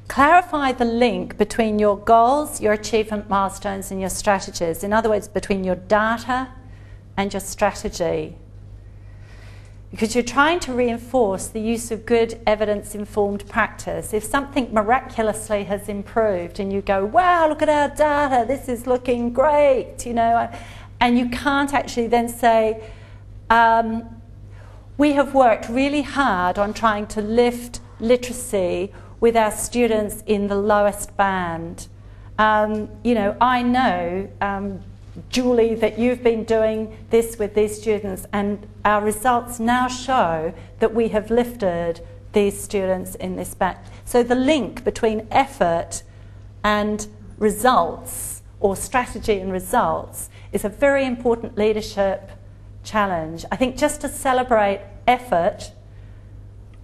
Clarify the link between your goals, your achievement milestones, and your strategies. In other words, between your data and your strategy. Because you're trying to reinforce the use of good evidence-informed practice. If something miraculously has improved and you go, wow, look at our data, this is looking great, you know, and you can't actually then say, we have worked really hard on trying to lift literacy with our students in the lowest band. You know, I know, Julie, that you've been doing this with these students, and our results now show that we have lifted these students in this band. So the link between effort and results, or strategy and results, is a very important leadership challenge. I think just to celebrate effort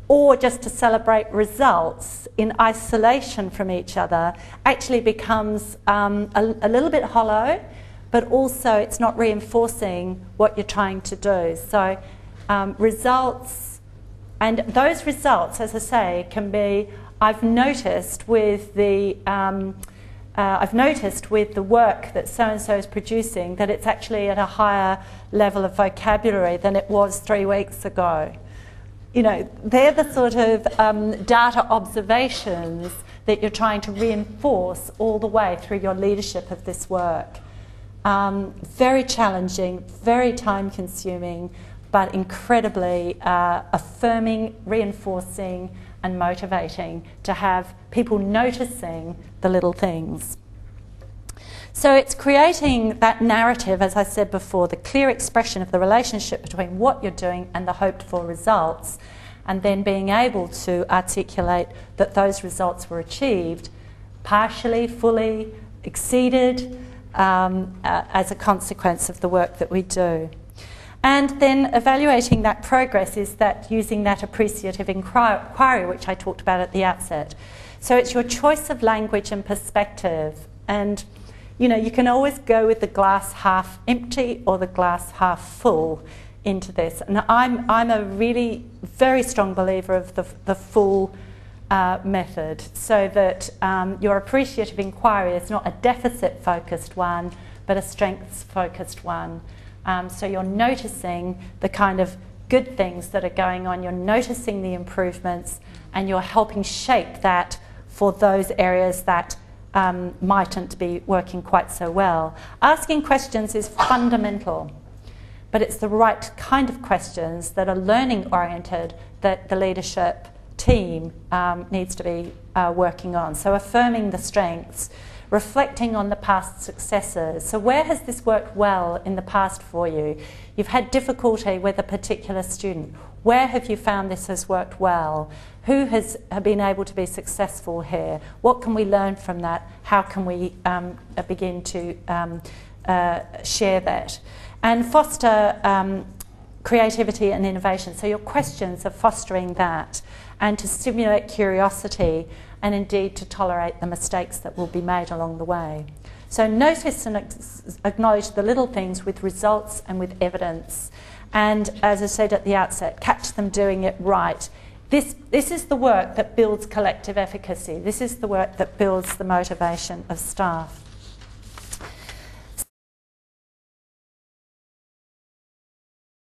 or just to celebrate results in isolation from each other actually becomes a little bit hollow, but also it's not reinforcing what you're trying to do. So results, and those results, as I say, can be, I've noticed with the work that so-and-so is producing that it's actually at a higher level of vocabulary than it was 3 weeks ago. You know, they're the sort of data observations that you're trying to reinforce all the way through your leadership of this work. Very challenging, very time-consuming, but incredibly affirming, reinforcing, and motivating to have people noticing the little things. So it's creating that narrative, as I said before, the clear expression of the relationship between what you're doing and the hoped-for results, and then being able to articulate that those results were achieved partially, fully, exceeded as a consequence of the work that we do. And then evaluating that progress is that using that appreciative inquiry, which I talked about at the outset. So it's your choice of language and perspective. And you know, you can always go with the glass half empty or the glass half full into this. And I'm a really very strong believer of the full method, so that your appreciative inquiry is not a deficit-focused one, but a strengths-focused one. So you're noticing the kind of good things that are going on, you're noticing the improvements, and you're helping shape that for those areas that mightn't be working quite so well. Asking questions is fundamental, but it's the right kind of questions that are learning-oriented that the leadership team needs to be working on. So affirming the strengths, reflecting on the past successes. So where has this worked well in the past for you? You've had difficulty with a particular student. Where have you found this has worked well? Who has been able to be successful here? What can we learn from that? How can we begin to share that? And foster creativity and innovation. So your questions are fostering that, and to stimulate curiosity, and indeed to tolerate the mistakes that will be made along the way. So notice and acknowledge the little things with results and with evidence. And as I said at the outset, catch them doing it right. This is the work that builds collective efficacy. This is the work that builds the motivation of staff.